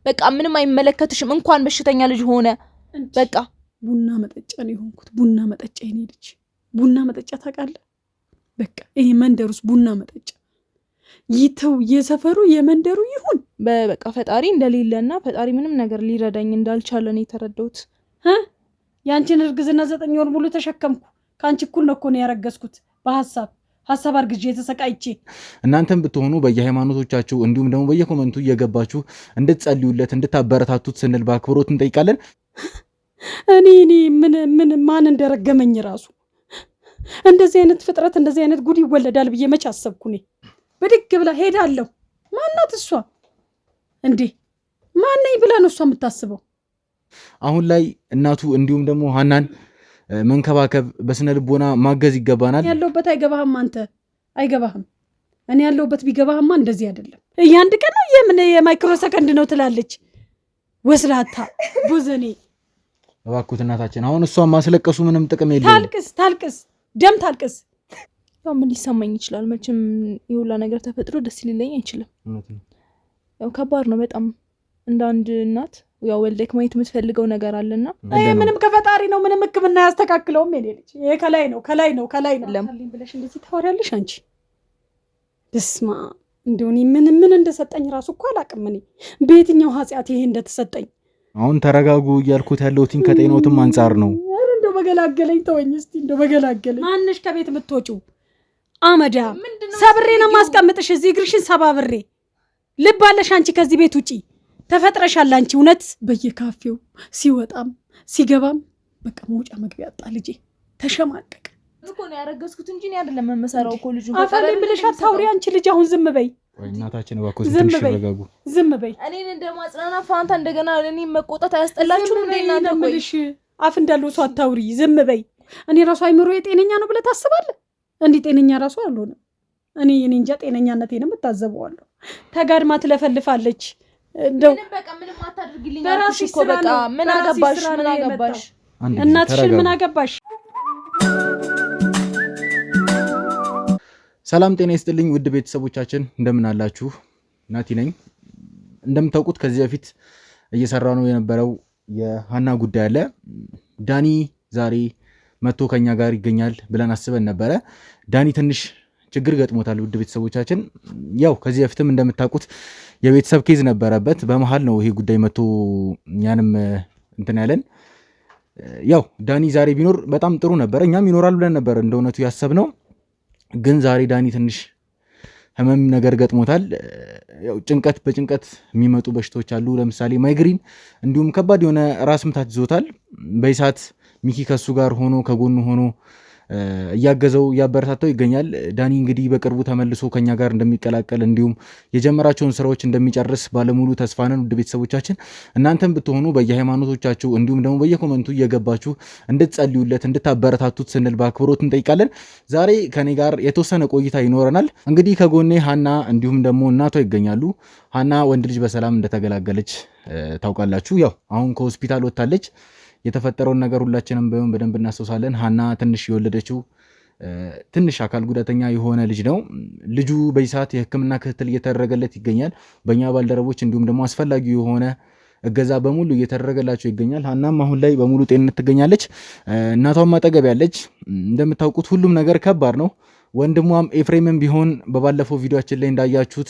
በቃ ምንም አይመለከትሽም እንኳን በሽተኛ ልጅ ሆነ በቃ ቡና መጠጫ ነው የሆንኩት ቡና መጠጫ የኔ ልጅ ቡና መጠጫ ታውቃለህ በቃ ይሄ መንደሩስ ቡና መጠጫ ይተው የሰፈሩ የመንደሩ ይሁን በቃ ፈጣሪ እንደሌለና ፈጣሪ ምንም ነገር ሊረዳኝ እንዳልቻለ ነው የተረዳሁት ያንቺን እርግዝና 9 ወር ሙሉ ተሸከምኩ ካንቺ እኩል ነው እኮ ነው ያረገዝኩት በሐሳብ አርግዤ ተሰቃይቼ እናንተም ብትሆኑ በየሃይማኖቶቻችሁ እንዲሁም ደግሞ በየኮሜንቱ እየገባችሁ እንድትጸልዩለት እንድታበረታቱት ስንል በአክብሮት እንጠይቃለን እኔ ምን ማን እንደረገመኝ ራሱ እንደዚህ አይነት ፍጥረት እንደዚህ አይነት ጉድ ይወለዳል ብዬ መች አሰብኩ ነኝ በድግ ብላ ሄዳለሁ ማናት እሷ እንዴ ማነኝ ብላ ነው እሷ የምታስበው አሁን ላይ እናቱ እንዲሁም ደግሞ ሐናን መንከባከብ በስነ ልቦና ማገዝ ይገባናል ያለውበት አይገባህም አንተ አይገባህም እኔ ያለውበት ቢገባህማ እንደዚህ አይደለም ያንድ ቀን የምን የማይክሮ ሰከንድ ነው ትላለች ወስላታ ቡዘኔ እባክዎት እናታችን አሁን እሷን ማስለቀሱ ምንም ጥቅም የለውም ታልቅስ ደም ታልቅስ ያው ምን ሊሰማኝ ይችላል መቼም ይሁላ ነገር ተፈጥሮ ደስ ሊለኝ አይችልም ያው ከባድ ነው በጣም እንደ አንድ እናት ያው ወልደክ ማየት የምትፈልገው ነገር አለና ምንም ከፈጣሪ ነው ምንም ህክምና ያስተካክለውም የኔ ልጅ ይሄ ከላይ ነው ለምልኝ ብለሽ እንደዚህ ታወሪያለሽ አንቺ ደስማ እንደውኒ ምን እንደሰጠኝ ራሱ እኮ አላቅም እኔ በየትኛው ኃጢአት ይሄ እንደተሰጠኝ አሁን ተረጋጉ እያልኩት ያለውትን ከጤናውትም አንፃር ነው እንደው በገላገለኝ ተወኝ እስቲ እንደው በገላገለኝ ማንሽ ከቤት የምትወጪው አመዳ ሰብሬና ማስቀምጥሽ እዚህ እግርሽን ሰባብሬ ልባለሽ አንቺ ከዚህ ቤት ውጪ ተፈጥረሻል አንቺ እውነት በየካፌው ሲወጣም ሲገባም በቃ መውጫ መግቢያ አጣ ልጄ ተሸማቀቀ እኮ ነው ያረገዝኩት እንጂ እኔ አይደለም መመሰራው እኮ ልጁ አፋልኝ ብለሽ አታውሪ አንቺ ልጅ አሁን ዝም በይ እናታችን እባክዎ ትንሽ ተረጋጉ ዝም በይ እኔን እንደማጽናና ፋንታ እንደገና እኔ መቆጣት አያስጠላችሁም እንዴ እናንተ ቆይሽ አፍ እንዳለው ሰው አታውሪ ዝም በይ እኔ ራሱ አይምሮ የጤነኛ ነው ብለ ታስባለህ እንዴ ጤነኛ ራሱ አልሆነ እኔ እንጃ ጤነኛነቴንም ተታዘበዋለሁ ተጋድማ ትለፈልፋለች እንደው በቃ ምንም አታድርግልኝ አልኩሽ እኮ በቃ ምን አገባሽ እናትሽን ምን አገባሽ ሰላም ጤና ይስጥልኝ ውድ ቤተሰቦቻችን እንደምን አላችሁ ናቲ ነኝ እንደምታውቁት ከዚህ በፊት እየሰራ ነው የነበረው የሐና ጉዳይ አለ ዳኒ ዛሬ መጥቶ ከኛ ጋር ይገኛል ብለን አስበን ነበረ ዳኒ ትንሽ ችግር ገጥሞታል ውድ ቤተሰቦቻችን ያው ከዚህ በፊትም እንደምታውቁት የቤተሰብ ኬዝ ነበረበት በመሃል ነው ይሄ ጉዳይ መጥቶ ያንም እንትን ያለን ያው ዳኒ ዛሬ ቢኖር በጣም ጥሩ ነበር እኛም ይኖራል ብለን ነበር እንደውነቱ ያሰብነው ግን ዛሬ ዳኒ ትንሽ ህመም ነገር ገጥሞታል ያው በጭንቀት የሚመጡ በሽታዎች አሉ ለምሳሌ ማይግሪን እንዲሁም ከባድ የሆነ ራስ ምታት ይዞታል በይሳት ሚኪ ከሱ ጋር ሆኖ ከጎኑ ሆኖ እያገዘው ያበረታታው ይገኛል ዳኒ እንግዲህ በቅርቡ ተመልሶ ከኛ ጋር እንደሚቀላቀል እንዲሁም የጀመራቸውን ስራዎች እንደሚጨርስ ባለሙሉ ተስፋ ነን ውድ ቤተሰቦቻችን እናንተም ብትሆኑ በየሃይማኖቶቻችሁ እንዲሁም ደግሞ በየኮሜንቱ እየገባችሁ እንድትጸልዩለት እንድታበረታቱት ስንል በአክብሮት እንጠይቃለን ዛሬ ከኔ ጋር የተወሰነ ቆይታ ይኖረናል እንግዲህ ከጎኔ ሐና እንዲሁም ደግሞ እናቷ ይገኛሉ ሐና ወንድ ልጅ በሰላም እንደተገላገለች ታውቃላችሁ ያው አሁን ከሆስፒታል ወጣለች የተፈጠረውን ነገር ሁላችንም በደንብ እናስተውሳለን ሐና ትንሽ የወለደችው ትንሽ አካል ጉዳተኛ የሆነ ልጅ ነው ልጁ በይሳት የህክምና ክትትል እየተደረገለት ይገኛል በእኛ ባልደረቦች እንዲሁም ደግሞ አስፈላጊ የሆነ እገዛ በሙሉ እየተደረገላቸው ይገኛል ሐናም አሁን ላይ በሙሉ ጤንነት ትገኛለች እናቷም አጠገብ ያለች እንደምታውቁት ሁሉም ነገር ከባድ ነው ወንድሟም ኤፍሬምም ቢሆን በባለፈው ቪዲዮአችን ላይ እንዳያችሁት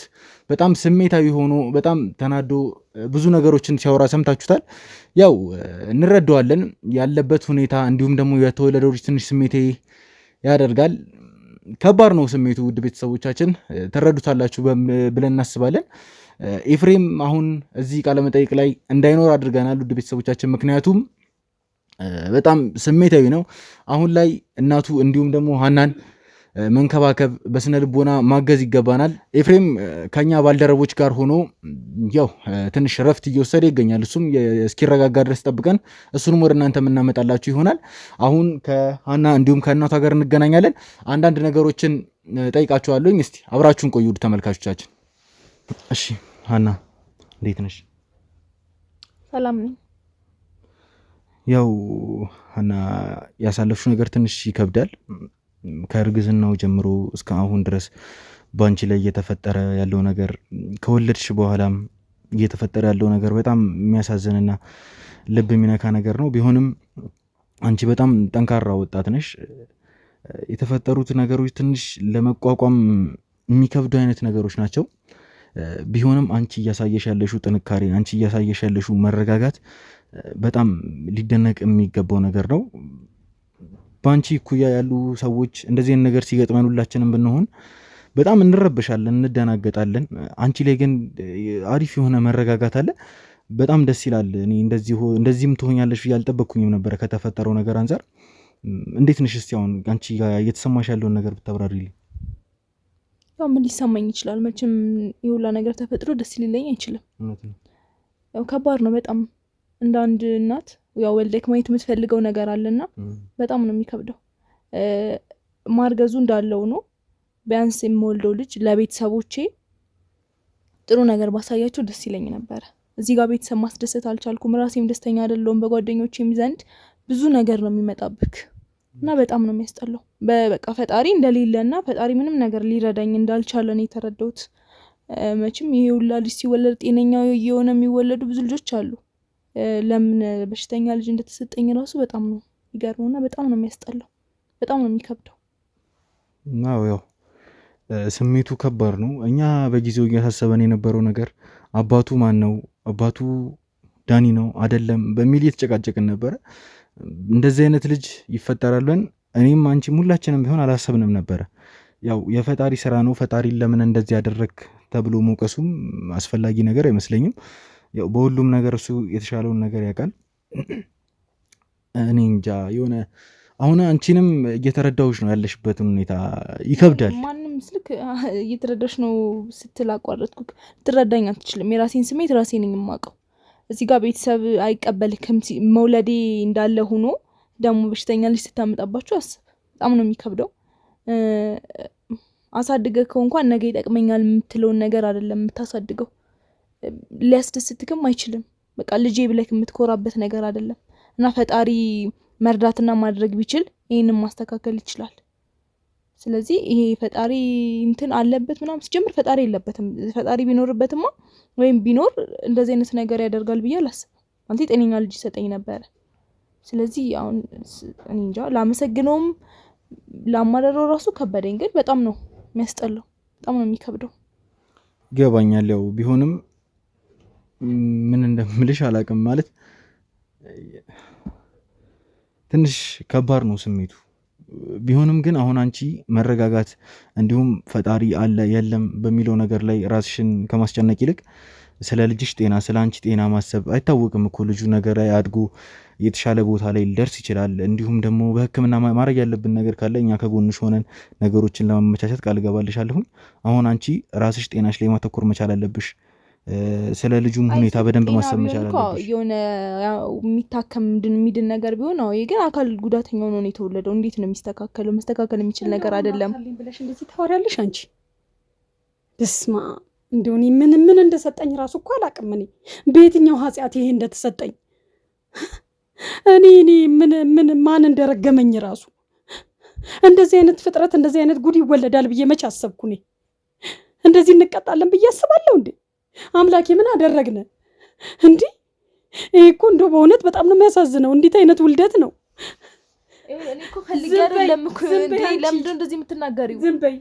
በጣም ስሜታዊ ሆኖ በጣም ተናዶ ብዙ ነገሮችን ሲያወራ ሰምታችሁታል ያው እንረዳዋለን ያለበት ሁኔታ እንዲሁም ደግሞ የተወለደው ልጅ ትንሽ ስሜቴ ያደርጋል ከባድ ነው ስሜቱ ውድ ቤተሰቦቻችን ተረዱታላችሁ ብለን እናስባለን ኤፍሬም አሁን እዚህ ቃለ መጠይቅ ላይ እንዳይኖር አድርገናል ውድ ቤተሰቦቻችን ምክንያቱም በጣም ስሜታዊ ነው አሁን ላይ እናቱ እንዲሁም ደግሞ ሐናን መንከባከብ በስነ ልቦና ማገዝ ይገባናል ኤፍሬም ከኛ ባልደረቦች ጋር ሆኖ ያው ትንሽ ረፍት እየወሰደ ይገኛል እሱም እስኪረጋጋ ድረስ ጠብቀን እሱንም ወደ እናንተ እናመጣላችሁ ይሆናል አሁን ከሐና እንዲሁም ከእናቷ ጋር እንገናኛለን አንዳንድ ነገሮችን ጠይቃችኋለሁ እስቲ አብራችሁን ቆዩ ተመልካቾቻችን እሺ ሐና እንዴት ነሽ ሰላም ነኝ ያው ሐና ያሳለፍሽው ነገር ትንሽ ይከብዳል ከእርግዝናው ጀምሮ እስከ አሁን ድረስ ባንቺ ላይ እየተፈጠረ ያለው ነገር ከወለድሽ በኋላም እየተፈጠረ ያለው ነገር በጣም የሚያሳዝንና ልብ የሚነካ ነገር ነው። ቢሆንም አንቺ በጣም ጠንካራ ወጣት ነሽ። የተፈጠሩት ነገሮች ትንሽ ለመቋቋም የሚከብዱ አይነት ነገሮች ናቸው። ቢሆንም አንቺ እያሳየሽ ያለሽው ጥንካሬ፣ አንቺ እያሳየሽ ያለሽው መረጋጋት በጣም ሊደነቅ የሚገባው ነገር ነው። በአንቺ እኩያ ያሉ ሰዎች እንደዚህ አይነት ነገር ሲገጥመን ሁላችንም ብንሆን በጣም እንረበሻለን፣ እንደናገጣለን። አንቺ ላይ ግን አሪፍ የሆነ መረጋጋት አለ። በጣም ደስ ይላል። እኔ እንደዚህም ትሆኛለሽ ያልጠበቅኩኝም ነበረ ከተፈጠረው ነገር አንጻር። እንዴት ነሽ እስቲ አሁን አንቺ ጋር እየተሰማሽ ያለውን ነገር ብታብራሪልኝ። ያው ምን ሊሰማኝ ይችላል? መቼም የሁላ ነገር ተፈጥሮ ደስ ሊለኝ አይችልም። ያው ከባድ ነው በጣም እንደ አንድ እናት ያው ወልደክ ማየት የምትፈልገው ነገር አለና በጣም ነው የሚከብደው። ማርገዙ እንዳለው ነው። ቢያንስ የምወልደው ልጅ ለቤተሰቦቼ ጥሩ ነገር ባሳያቸው ደስ ይለኝ ነበረ። እዚህ ጋር ቤተሰብ ማስደሰት አልቻልኩም። ራሴም ደስተኛ አይደለሁም። በጓደኞቼም ዘንድ ብዙ ነገር ነው የሚመጣብክ እና በጣም ነው የሚያስጠላው። በቃ ፈጣሪ እንደሌለና ፈጣሪ ምንም ነገር ሊረዳኝ እንዳልቻለ ነው የተረዳሁት። መቼም ይሄ ሁላ ልጅ ሲወለድ ጤነኛው የሆነ የሚወለዱ ብዙ ልጆች አሉ። ለምን በሽተኛ ልጅ እንደተሰጠኝ ራሱ በጣም ነው ይገርመውና በጣም ነው የሚያስጠላው። በጣም ነው የሚከብደው። ያው ስሜቱ ከባድ ነው። እኛ በጊዜው እያሳሰበን የነበረው ነገር አባቱ ማን ነው፣ አባቱ ዳኒ ነው አይደለም በሚል እየተጨቃጨቅን ነበረ። እንደዚህ አይነት ልጅ ይፈጠራል ብለን እኔም አንቺም ሁላችንም ቢሆን አላሰብንም ነበረ። ያው የፈጣሪ ስራ ነው። ፈጣሪን ለምን እንደዚህ ያደረግ ተብሎ መውቀሱም አስፈላጊ ነገር አይመስለኝም። ያው በሁሉም ነገር እሱ የተሻለውን ነገር ያውቃል። እኔ እንጃ የሆነ አሁን አንቺንም እየተረዳሁሽ ነው። ያለሽበትን ሁኔታ ይከብዳል። ማንም ስልክ እየተረዳሽ ነው ስትል አቋረጥኩ። ልትረዳኝ አትችልም። የራሴን ስሜት ራሴ ነኝ የማውቀው። እዚህ ጋር ቤተሰብ አይቀበልክም። መውለዴ እንዳለ ሆኖ ደግሞ በሽተኛ ልጅ ስታመጣባችሁ አስብ። በጣም ነው የሚከብደው። አሳድገከው እንኳን ነገ ይጠቅመኛል የምትለውን ነገር አይደለም የምታሳድገው። ሊያስደስትክም አይችልም። በቃ ልጄ ብለክ የምትኮራበት ነገር አይደለም እና ፈጣሪ መርዳትና ማድረግ ቢችል ይሄንን ማስተካከል ይችላል። ስለዚህ ይሄ ፈጣሪ እንትን አለበት ምናምን ሲጀምር ፈጣሪ የለበትም። ፈጣሪ ቢኖርበትማ ወይም ቢኖር እንደዚህ አይነት ነገር ያደርጋል ብዬ አላስብም። አንተ ጤነኛ ልጅ ሰጠኝ ነበር። ስለዚህ አሁን እኔ እንጃ ላመሰግነውም ላማረረው ራሱ ከበደኝ። ግን በጣም ነው የሚያስጠላው። በጣም ነው የሚከብደው። ይገባኛል። ያው ቢሆንም ምን እንደምልሽ አላውቅም። ማለት ትንሽ ከባድ ነው ስሜቱ። ቢሆንም ግን አሁን አንቺ መረጋጋት እንዲሁም ፈጣሪ አለ የለም በሚለው ነገር ላይ ራስሽን ከማስጨነቅ ይልቅ ስለ ልጅሽ ጤና፣ ስለ አንቺ ጤና ማሰብ አይታወቅም እኮ ልጁ ነገር ላይ አድጎ የተሻለ ቦታ ላይ ሊደርስ ይችላል። እንዲሁም ደግሞ በሕክምና ማድረግ ያለብን ነገር ካለ እኛ ከጎንሽ ሆነን ነገሮችን ለማመቻቸት ቃል እገባልሻለሁ። አሁን አንቺ ራስሽ ጤናሽ ላይ ማተኮር መቻል አለብሽ። ስለ ልጁም ሁኔታ በደንብ ማሰብ መቻል አለብሽ። የሆነ የሚታከም የሚድን ነገር ቢሆን ነው። ይሄ ግን አካል ጉዳተኛ ሆኖ ነው የተወለደው። እንዴት ነው የሚስተካከለው? መስተካከል የሚችል ነገር አይደለም ብለሽ እንደዚህ ታወሪያለሽ አንቺ? በስማ እንደውኒ ምን እንደሰጠኝ ራሱ እኮ አላውቅም። እኔ በየትኛው ኃጢአት ይሄ እንደተሰጠኝ እኔ ምን ማን እንደረገመኝ ራሱ እንደዚህ አይነት ፍጥረት እንደዚህ አይነት ጉድ ይወለዳል ብዬ መች አሰብኩ? እኔ እንደዚህ እንቀጣለን ብዬ አስባለሁ እንዴ? አምላኬ ምን አደረግነ እንዴ? ይሄ እኮ እንደው በእውነት በጣም ነው የሚያሳዝነው። እንዴት አይነት ውልደት ነው? እኔ እኮ ፈልጌ አይደለም እኮ እንዴ። ለምንድን እንደዚህ የምትናገሪው? ዝም በይ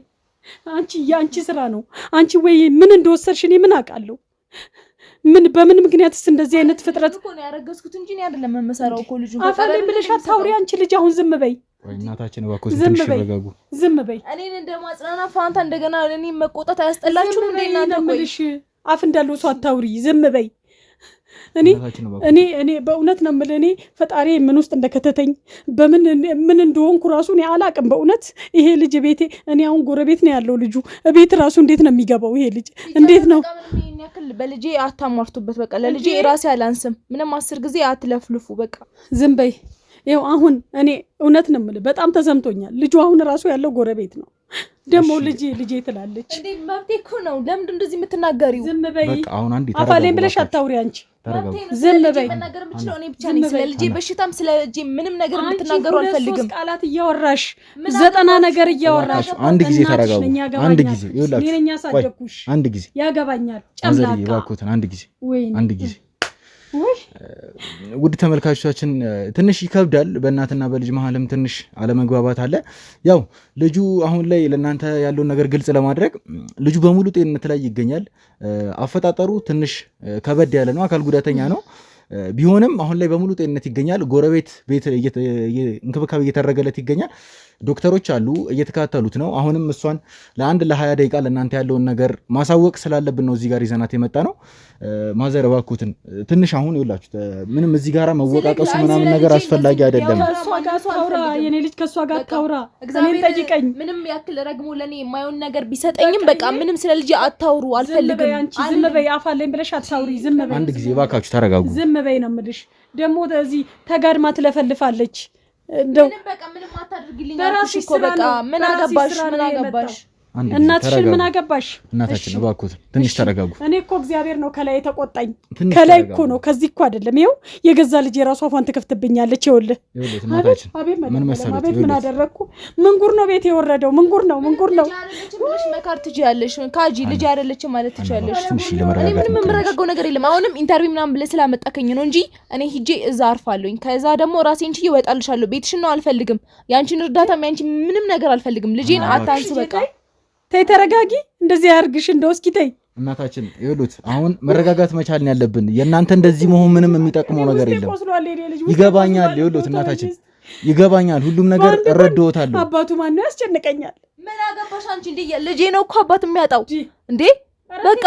አንቺ። የአንቺ ስራ ነው። አንቺ ወይ ምን እንደወሰድሽ እኔ ምን አውቃለሁ? በምን ምክንያትስ እንደዚህ አይነት ፍጥረት እኮ ነው ያረገዝኩት እንጂ እኔ አይደለም መመሰራው እኮ ልጁ አፋለኝ ብለሽ አታውሪ። አንቺ ልጅ አሁን ዝም በይ። እናታችን እባክዎ ትንሽ ረጋጉ። ዝም በይ። እኔን እንደማጽናና ፋንታ እንደገና እኔ መቆጣት አያስጠላችሁም እንዴ እናንተ? ቆይሽ አፍ እንዳለው ሰው አታውሪ። ዝም በይ። እኔ በእውነት ነው የምልህ። እኔ ፈጣሪ ምን ውስጥ እንደከተተኝ ምን እንደሆንኩ ራሱ እኔ አላቅም በእውነት። ይሄ ልጅ ቤቴ እኔ አሁን ጎረቤት ነው ያለው ልጁ ቤት ራሱ እንዴት ነው የሚገባው? ይሄ ልጅ እንዴት ነው? በልጄ አታሟርቱበት። በቃ ለልጄ ራሴ አላንስም። ምንም 10 ጊዜ አትለፍልፉ። በቃ ዝም በይ። ይኸው አሁን እኔ እውነት ነው የምልህ በጣም ተሰምቶኛል። ልጁ አሁን ራሱ ያለው ጎረቤት ነው። ደግሞ ልጄ ትላለች እንዴ? መብቴ እኮ ነው። ለምንድን እንደዚህ የምትናገሪው? ዝም በይ። በቃ አሁን አንዴ አፋለኝ ብለሽ አታውሪ አንቺ። ዝም በይ። መናገር የምችለው እኔ ብቻ ነኝ። ስለ ልጄ በሽታም ስለ ልጄ ምንም ነገር እንድትናገሩ አልፈልግም። ቃላት እያወራሽ 90 ነገር እያወራሽ አንድ ጊዜ ተረጋጉ። አንድ ጊዜ ይኸውላችሁ እኔ ያሳደኩሽ አንድ ጊዜ ያገባኛል። ጨምላቃ ባኮተን አንድ ጊዜ ውድ ተመልካቾቻችን ትንሽ ይከብዳል። በእናትና በልጅ መሀልም ትንሽ አለመግባባት አለ። ያው ልጁ አሁን ላይ ለእናንተ ያለውን ነገር ግልጽ ለማድረግ ልጁ በሙሉ ጤንነት ላይ ይገኛል። አፈጣጠሩ ትንሽ ከበድ ያለ ነው፣ አካል ጉዳተኛ ነው። ቢሆንም አሁን ላይ በሙሉ ጤንነት ይገኛል። ጎረቤት ቤት እንክብካቤ እየተደረገለት ይገኛል። ዶክተሮች አሉ እየተከታተሉት ነው። አሁንም እሷን ለ20 ደቂቃ ለእናንተ ያለውን ነገር ማሳወቅ ስላለብን ነው እዚህ ጋር ይዘናት የመጣ ነው። ማዘር እባክዎትን ትንሽ አሁን ይኸውላችሁ ምንም እዚህ ጋራ መወቃቀሱ ምናምን ነገር አስፈላጊ አይደለም። የኔ ልጅ ከሷ ጋር ታውራ እኔን ጠይቀኝ። ምንም ያክል ረግሞ ለኔ የማይሆን ነገር ቢሰጠኝም በቃ ምንም ስለ ልጅ አታውሩ አልፈልግም። ዝም በይ አፋለኝ ብለሽ አታውሪ። ዝም በይ አንድ ጊዜ እባካችሁ ተረጋጉ። ዝም በይ ነው የምልሽ። ደግሞ እዚህ ተጋድማ ትለፈልፋለች። እንደው ምንም አታድርግልኝ አልኩሽ እኮ በቃ ምን አገባሽ እናትሽን ምን አገባሽ? እናታችን እባክዎት ትንሽ ተረጋጉ። እኔ እኮ እግዚአብሔር ነው ከላይ የተቆጣኝ። ከላይ እኮ ነው ከዚህ እኮ አይደለም። ይኸው የገዛ ልጅ የራሷ አፏን ትከፍትብኛለች። ይኸውልህ ምን መሰለኝ ምን አደረግኩ? ምን ጉር ነው ቤት የወረደው? ምን ጉር ነው? ትንሽ መካር ትችያለሽ። ካጂ ልጅ አይደለችም ማለት ትችያለሽ። እኔ ምንም የምረጋጋው ነገር የለም። አሁንም ኢንተርቪው ምናምን ብለህ ስላመጣከኝ ነው እንጂ እኔ ሂጄ እዛ አርፋለሁኝ። ከዛ ደግሞ ራሴን ችዬ እወጣልሻለሁ። ቤትሽን ነው አልፈልግም። ያንቺን እርዳታም ያንቺን ምንም ነገር አልፈልግም። ልጄን አታንስ በቃ ተይ ተረጋጊ። እንደዚህ ያርግሽ እንደው እስኪ ተይ። እናታችን ይኸውልህ አሁን መረጋጋት መቻል ነው ያለብን። የእናንተ እንደዚህ መሆን ምንም የሚጠቅመው ነገር የለም። ይገባኛል። ይኸውልህ እናታችን ይገባኛል። ሁሉም ነገር እረዳዎታለሁ። አባቱ ማን ነው ያስጨንቀኛል። ምን አገባሽ አንቺ? እንዴ ልጄ ነው እኮ አባት የሚያጣው እንዴ። በቃ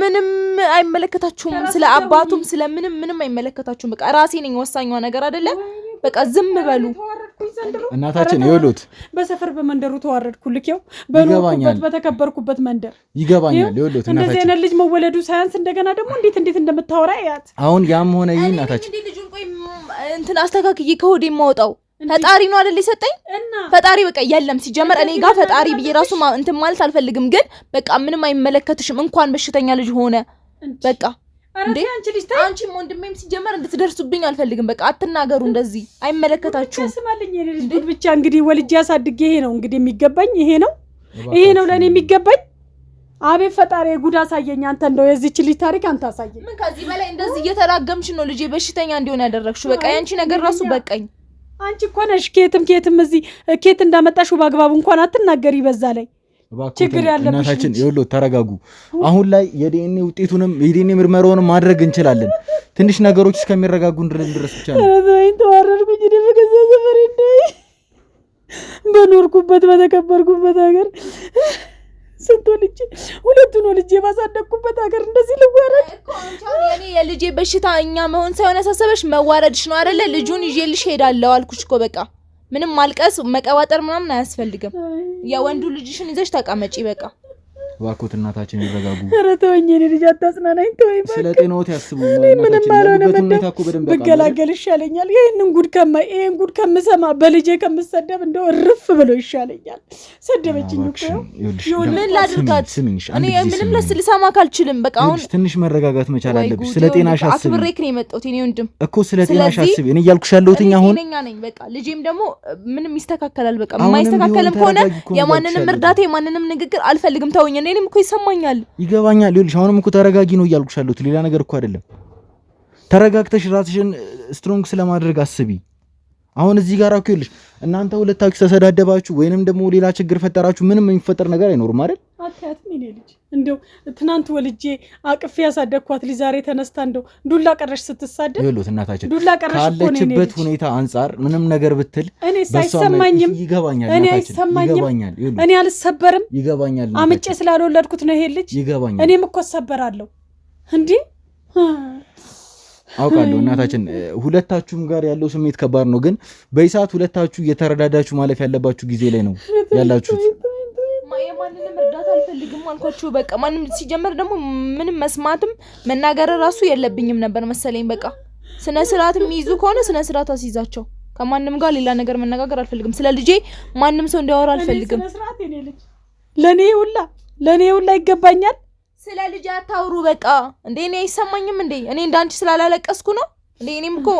ምንም አይመለከታችሁም። ስለ አባቱም ስለ ምንም አይመለከታችሁም። በቃ ራሴ ነኝ ወሳኛው ነገር አይደለ? በቃ ዝም በሉ እናታችን። ይኸውልህ በሰፈር በመንደሩ ተዋረድኩልክ። ይኸው በኖርኩበት በተከበርኩበት መንደር ይገባኛል። ይኸውልህ እናታችን እንደዚህ አይነት ልጅ መወለዱ ሳያንስ እንደገና ደግሞ እንዴት እንደምታወራ ያት አሁን ያም ሆነ ይሄ እናታችን እንዴ ልጁን ቆይ እንትን አስተካክዬ ከሆዴ የማወጣው ፈጣሪ ነው አይደል የሰጠኝ? ፈጣሪ በቃ የለም ሲጀመር እኔ ጋር ፈጣሪ ብዬ ራሱ እንትን ማለት አልፈልግም። ግን በቃ ምንም አይመለከትሽም። እንኳን በሽተኛ ልጅ ሆነ በቃ እንዴ አንቺም ወንድሜም ሲጀመር እንድትደርሱብኝ አልፈልግም። በቃ አትናገሩ፣ እንደዚህ አይመለከታችሁም። ተስማልኝ የኔ ልጅ ጉድ ብቻ እንግዲህ ወልጄ አሳድጌ ይሄ ነው እንግዲህ የሚገባኝ። ይሄ ነው ለኔ የሚገባኝ። አቤት ፈጣሪ ጉድ አሳየኝ። አንተ እንደው የዚህች ልጅ ታሪክ አንተ አሳየኝ። ምን ከዚህ በላይ እንደዚህ እየተራገምሽ ነው ልጄ በሽተኛ እንዲሆን ያደረግሽው። በቃ ያንቺ ነገር ራሱ በቃኝ። አንቺ እኮ ነሽ ኬትም እዚህ ኬት እንዳመጣሽው በአግባቡ እንኳን አትናገሪ። በዛ ላይ ችግር ያለብሽ እናታችን ይኸውልህ ተረጋጉ። አሁን ላይ የዲኤንኤ ውጤቱንም የዲኤንኤ ምርመራውንም ማድረግ እንችላለን። ትንሽ ነገሮች እስከሚረጋጉ ድረስ ብቻ ነው። ተዋረድኩኝ እኔ በገዛ ሰፈሬ በኖርኩበት በተከበርኩበት ሀገር ስንት ልጅ ሁለቱ ነው ልጅ ባሳደግኩበት ሀገር እንደዚህ ልዋረድ እኮ አንቺ የኔ የልጄ በሽታ እኛ መሆን ሳይሆን ያሳሰበሽ መዋረድሽ ነው አይደለ? ልጁን ይዤልሽ ሄዳለሁ አልኩሽ እኮ በቃ ምንም ማልቀስ መቀባጠር ምናምን አያስፈልግም። የወንዱ ልጅሽን ይዘሽ ተቀመጪ በቃ። እባክዎት እናታችን ይረጋጉ። ኧረ ተወኝ የኔ ልጅ አታጽናናኝ። ተወኝ በቃ ስለ ጤናዎት ያስቡ። ምንም አልሆነም ብገላገል ይሻለኛል። ይሄን ጉድ ከምሰማ በልጄ ከምሰደብ እንደው እርፍ ብሎ ይሻለኛል። ሰደበችኝ እኮ ምን ላድርጋት? እኔ ምንም ልሰማ ካልችልም በቃ አሁን ትንሽ መረጋጋት መቻል አለብሽ። ስለ ጤናሽ አስቢ። አክብሬክ ነው የመጣሁት የኔ ወንድም እኮ ስለ ጤናሽ አስቢ። እኔ እያልኩሽ ያለሁት አሁን ጤነኛ ነኝ በቃ። ልጄም ደግሞ ምንም ይስተካከላል በቃ። የማይስተካከልም ከሆነ የማንንም እርዳታ የማንንም ንግግር አልፈልግም። ተውኝ። እኔም እኮ ይሰማኛል ይገባኛል። ይኸውልሽ አሁንም እኮ ተረጋጊ ነው እያልኩሽ ያለሁት ሌላ ነገር እኮ አይደለም። ተረጋግተሽ ራስሽን ስትሮንግ ስለማድረግ አስቢ። አሁን እዚህ ጋር እኮ ይኸውልሽ እናንተ ሁለታችሁ ተሰዳደባችሁ ወይንም ደግሞ ሌላ ችግር ፈጠራችሁ ምንም የሚፈጠር ነገር አይኖርም አይደል? አታያትም የኔ ልጅ እንደው ትናንት ወልጄ አቅፌ ያሳደግኳት ልጅ ዛሬ ተነስታ እንደው ዱላ ቀረሽ ስትሳደብ ይኸውልሽ እናታችን ዱላ ቀረሽ ካለችበት ሁኔታ አንፃር ምንም ነገር ብትል እኔ አይሰማኝም። ይገባኛል። እኔ አይሰማኝም። እኔ አልሰበርም። ይገባኛል። አምጬ ስላልወለድኩት ነው ይሄ ልጅ። ይገባኛል። እኔም እኮ ሰበራለሁ እንዴ አውቃለሁ እናታችን። ሁለታችሁም ጋር ያለው ስሜት ከባድ ነው፣ ግን በይሳት ሁለታችሁ እየተረዳዳችሁ ማለፍ ያለባችሁ ጊዜ ላይ ነው ያላችሁት። ማንንም እርዳታ አልፈልግም አልኳችሁ በቃ። ማንም ሲጀመር ደግሞ ምንም መስማትም መናገር ራሱ የለብኝም ነበር መሰለኝ በቃ። ስነ ስርዓት የሚይዙ ከሆነ ስነ ስርዓት አስይዛቸው። ከማንም ጋር ሌላ ነገር መነጋገር አልፈልግም። ስለ ልጄ ማንም ሰው እንዲያወራ አልፈልግም። ስነ ስርዓት የኔ ልጅ ለኔ ሁላ ይገባኛል። ስለ ልጅ አታውሩ በቃ እንዴ እኔ አይሰማኝም እንዴ እኔ እንዳንቺ ስላላለቀስኩ ነው እንዴ እኔም እኮ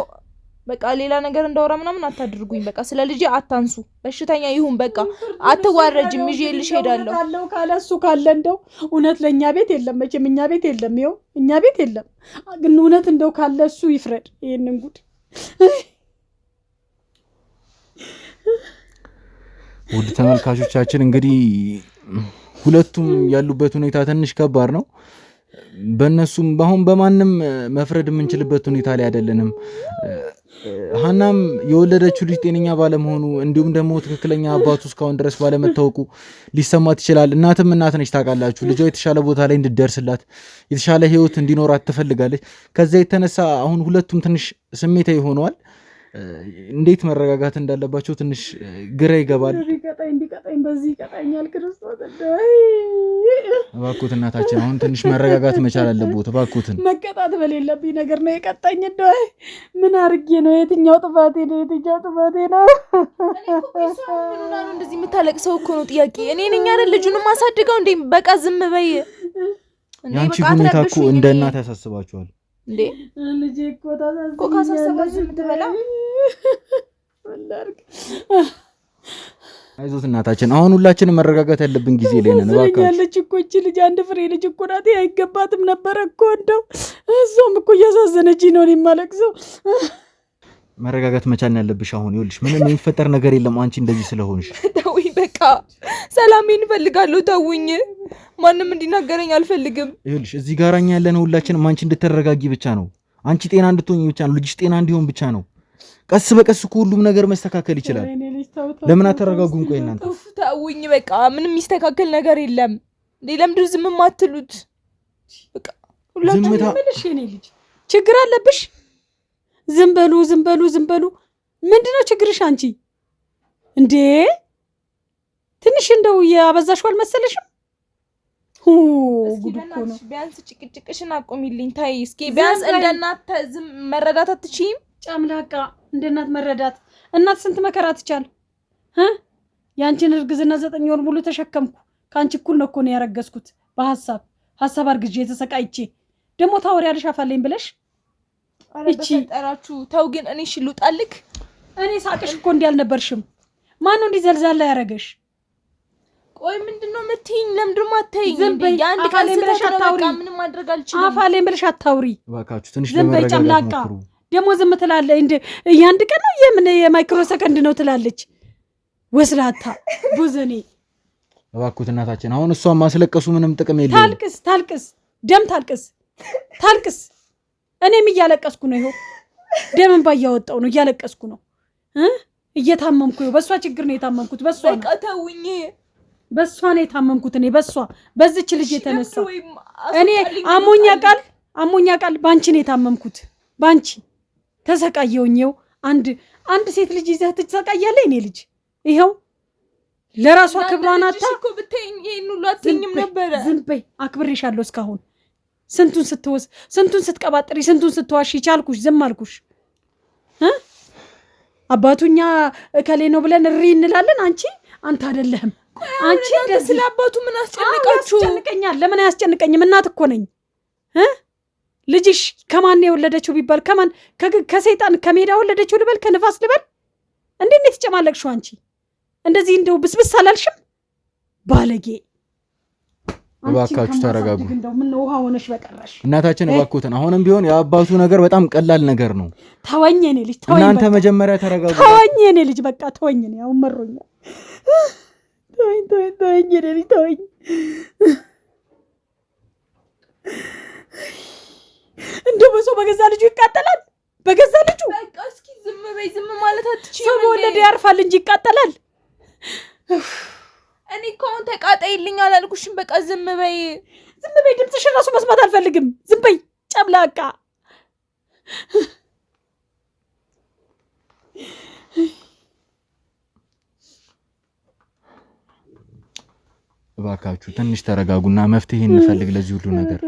በቃ ሌላ ነገር እንዳወራ ምናምን አታድርጉኝ በቃ ስለ ልጅ አታንሱ በሽተኛ ይሁን በቃ አትዋረጅም ይዤልሽ ሄዳለሁ ካለው ካለሱ ካለ እንደው እውነት ለኛ ቤት የለም መቼም እኛ ቤት የለም ይኸው እኛ ቤት የለም ግን እውነት እንደው ካለሱ ይፍረድ ይሄንን ጉድ ውድ ተመልካቾቻችን እንግዲህ ሁለቱም ያሉበት ሁኔታ ትንሽ ከባድ ነው በእነሱም አሁን በማንም መፍረድ የምንችልበት ሁኔታ ላይ አይደለንም ሀናም የወለደችው ልጅ ጤነኛ ባለመሆኑ እንዲሁም ደግሞ ትክክለኛ አባቱ እስካሁን ድረስ ባለመታወቁ ሊሰማት ይችላል እናትም እናት ነች ታውቃላችሁ ልጇ የተሻለ ቦታ ላይ እንድትደርስላት የተሻለ ህይወት እንዲኖራት ትፈልጋለች ከዛ የተነሳ አሁን ሁለቱም ትንሽ ስሜታዊ ሆነዋል እንዴት መረጋጋት እንዳለባቸው ትንሽ ግራ ይገባል እንዲቀጣኝ በዚህ ቀጣኛል ክርስቶስ እባክዎት እናታችን አሁን ትንሽ መረጋጋት መቻል አለብዎት እባክዎትን መቀጣት በሌለብኝ ነገር ነው የቀጣኝ እንደው ምን አርጌ ነው የትኛው ጥፋቴ ነው እኔ እኮ ምንና ነው እንደዚህ የምታለቅሰው እኮ ነው ጥያቄ እኔ ነኝ አይደል ልጁንም ማሳድገው እንዴ በቃ ዝም በይ እንዴ ያንቺ ሁኔታ እኮ እንደ እናት ያሳስባችኋል እንዴ ልጄ እኮ ታሳስበኝ እኮ ካሳሰባችሁ የምትበላ ወላርክ አይዞት እናታችን አሁን ሁላችንም መረጋጋት ያለብን ጊዜ ላይ ነን እባክህ ያለች እኮ እቺ ልጅ አንድ ፍሬ ልጅ እኮ ናት አይገባትም ነበር እኮ እንደው እሷም እኮ እያሳዘነች ነው የማለቅሰው መረጋጋት መቻል ያለብሽ አሁን ይኸውልሽ ምንም የሚፈጠር ነገር የለም አንቺ እንደዚህ ስለሆንሽ ተውኝ በቃ ሰላሜን እፈልጋለሁ ተውኝ ማንም እንዲናገረኝ አልፈልግም ይኸውልሽ እዚህ ጋራኛ ያለነው ሁላችንም አንቺ እንድትረጋጊ ብቻ ነው አንቺ ጤና እንድትሆኚ ብቻ ነው ልጅሽ ጤና እንዲሆን ብቻ ነው ቀስ በቀስ እኮ ሁሉም ነገር መስተካከል ይችላል ለምን አተረጋጉም ቆይ እናንተ ተውኝ በቃ ምንም የሚስተካከል ነገር የለም ለምንድን ዝም ማትሉት በቃ ሁላችንም ምንሽ የኔ ልጅ ችግር አለብሽ ዝም በሉ ምንድነው ችግርሽ አንቺ እንዴ ትንሽ እንደው ያበዛሽው አልመሰለሽም ጉድ እኮ ነው ቢያንስ ጭቅጭቅሽን አቆሚልኝ ታይ እስኪ ቢያንስ እንደናት ዝም መረዳት አትችይም ጫምላቃ እንደናት መረዳት እናት ስንት መከራ ትቻል ያንቺን እርግዝና 9 ወር ሙሉ ተሸከምኩ ካንቺ እኩል ነው እኮ ነው ያረገዝኩት በሐሳብ አርግጄ ተሰቃይቼ ደሞ ታወሪያለሽ አፋለኝ ብለሽ እቺ ተጠራችሁ ተው ግን እኔ ሽሉጣልክ እኔ ሳቅሽ እኮ እንዲያልነበርሽም ማን ነው እንዲዘልዛላ ያረገሽ ቆይ ምንድነው መትይኝ ለምንድነው አትይኝ አንድ ቃል ብለሽ አታውሪ ምንም ማድረግ አልችልም አፋለኝ ብለሽ አታውሪ እባካችሁ ትንሽ ለመረጋጋት ሞክሩ ደሞ ዝም ትላለች እንደ ያንድ ቀን ነው የምን የማይክሮ ሰከንድ ነው ትላለች ወስላታ ቡዘኔ እባክዎት እናታችን አሁን እሷን ማስለቀሱ ምንም ጥቅም የለውም ታልቅስ ደም ታልቅስ እኔም እያለቀስኩ ነው ይሄው ደምን ባያወጣው ነው እያለቀስኩ ነው እየታመምኩ ነው በሷ ችግር ነው የታመምኩት በሷ በቃ ተውኝ በሷ ነው የታመምኩት እኔ በሷ በዚች ልጅ የተነሳ እኔ አሞኛ ቃል ባንቺ ነው የታመምኩት ባንቺ ተሰቃየውኝው አንድ ሴት ልጅ ይዘህ ትሰቃያለህ እኔ ልጅ ይሄው ለራሷ ክብሯን አጣ እኮ ብትይኝ ይሄን ሁሉ አትይኝም ነበር ዝም በይ አክብሬሻለሁ እስካሁን ስንቱን ስትቀባጥሪ ስንቱን ስትዋሽ ይቻልኩሽ ዝም አልኩሽ አባቱኛ ከሌ ነው ብለን እሪ እንላለን አንተ አይደለህም አንቺ ስለ አባቱ ምን አስጨነቃችሁ አስጨንቀኛል ለምን አያስጨንቀኝም እናት እኮ ነኝ ልጅሽ ከማን የወለደችው ቢባል ከሰይጣን ከሜዳ ወለደችው ልበል ከንፋስ ልበል እንዴት ነው ተጨማለቅሽው አንቺ እንደዚህ እንደው ብስብስ አላልሽም ባለጌ እባካችሁ ተረጋጉ እንደው ምን ውሃ ሆነሽ በቀረሽ እናታችን እባክዎትን አሁንም ቢሆን የአባቱ ነገር በጣም ቀላል ነገር ነው ተወኝ እኔ ልጅ ተወኝ እናንተ መጀመሪያ ተረጋጉ ተወኝ እኔ ልጅ በቃ ተወኝ እኔ አሁን መሮኛል ተወኝ እኔ ልጅ ተወኝ እንደው በሰው በገዛ ልጁ ይቃጠላል በገዛ ልጁ በቃ እስኪ ዝም በይ ዝም ማለት አትችይም ሰው በወለደ ያርፋል እንጂ ይቃጠላል እኔ እኮ አሁን ተቃጣይልኝ አላልኩሽም በቃ ዝም በይ ድምፅሽን ራሱ መስማት አልፈልግም ዝም በይ ጨምላቃ እባካችሁ ትንሽ ተረጋጉና መፍትሄ እንፈልግ ለዚህ ሁሉ ነገር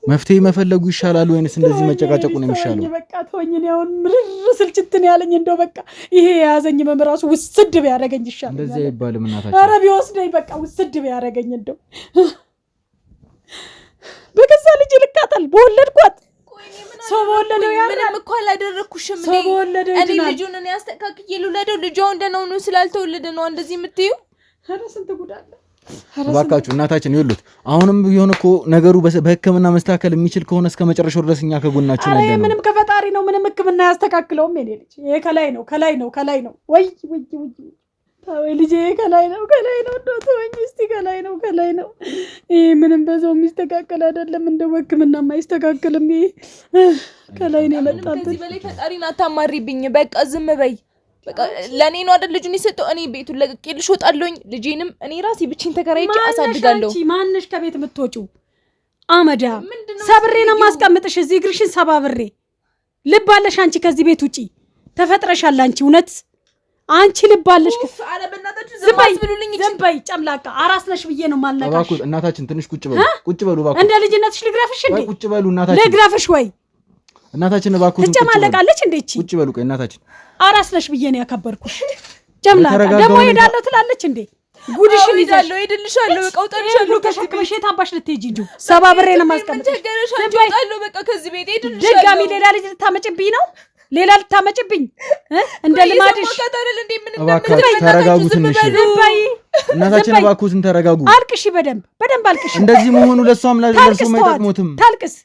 መፍትሄ መፈለጉ ይሻላል ወይንስ እንደዚህ መጨቃጨቁ ነው የሚሻለው በቃ ተወኝ ነው አሁን ምርር ስልችትን ያለኝ እንደው በቃ ይሄ ያዘኝ መምራሱ ውስድ ቢያረጋኝ ይሻላል እንደዚህ አይባልም እናታችን ኧረ ቢወስደኝ በቃ ውስድ ቢያረጋኝ እንደው በገዛ ልጅ ልቃጠል በወለድኳት ሰው በወለደው ምንም እኮ አላደረኩሽም እኔ ልጁን እኔ አስተካክዬ ልውለደው ልጁ እንደነው ነው ስላልተወለደ ነው እንደዚህ የምትዩ ኧረ ስንት ጉድ አለ እባካችሁ እናታችን ይሉት አሁንም ቢሆን እኮ ነገሩ በህክምና መስተካከል የሚችል ከሆነ እስከ መጨረሻው ድረስ እኛ ከጎናችሁ ነን። አይ ምንም ከፈጣሪ ነው ምንም ህክምና ያስተካክለውም የኔ ልጅ ይሄ ከላይ ነው ወይ ልጄ ከላይ ነው እንደተወኝ እስቲ ከላይ ነው ይሄ ምንም በዛው የሚስተካከል አይደለም እንደው ህክምና የማይስተካከልም ይሄ ከላይ ነው የመጣው። ከዚህ በላይ ፈጣሪን አታማሪብኝ በቃ ዝም በይ በቃ ለኔ ነው አይደል ልጁን ይሰጠው እኔ ቤቱን ለቅቄልሽ ወጣለሁኝ ልጄንም እኔ ራሴ ብቻዬን ተከራይቼ አሳድጋለሁ። ማንሽ ከቤት የምትወጪው አመዳ ሰብሬ ነው ማስቀምጥሽ እዚህ እግርሽን ሰባብሬ ልብ አለሽ አንቺ ከዚህ ቤት ውጪ ተፈጥረሻል አንቺ እውነት አንቺ ልብ አለሽ አረ በእናታችሁ ዝም በይ ጨምላቃ አራስ ነሽ ብዬ ነው ማልነካሽ። እባክዎ እናታችን ትንሽ ቁጭ በሉ እባክዎ እንደ ልጅነትሽ ልግረፍሽ እንዴ ቁጭ በሉ እናታችን ልግረፍሽ ወይ እናታችን እባክዎ ትጨማለቃለች እንዴ እቺ ቁጭ በሉ ቆይ እናታችን አራስ ነሽ ብዬ ነው ያከበርኩሽ። ጨምላቃ ደግሞ ሄዳለሁ ትላለች እንዴ ጉድሽን ይዛለሁ ሄድልሻለሁ በቃ ወጣልሻለሁ ተሸክመሽ የታባሽ ልትሄጂ እንጂ ሰባብሬ ነው ማስቀምጥሽ ተገረሻለሁ በቃ ከዚህ ቤት ሄድልሻለሁ። ድጋሚ ሌላ ልጅ ልታመጭብኝ ነው ሌላ ልታመጭብኝ እንደ ልማድሽ እባክዎ ተረጋጉ ትንሽ እናታችን እባክዎ ተረጋጉ አልቅሺ በደንብ አልቅሺ እንደዚህ መሆኑ ለሷም ለርሱም አይጠቅሙትም ታልቅስ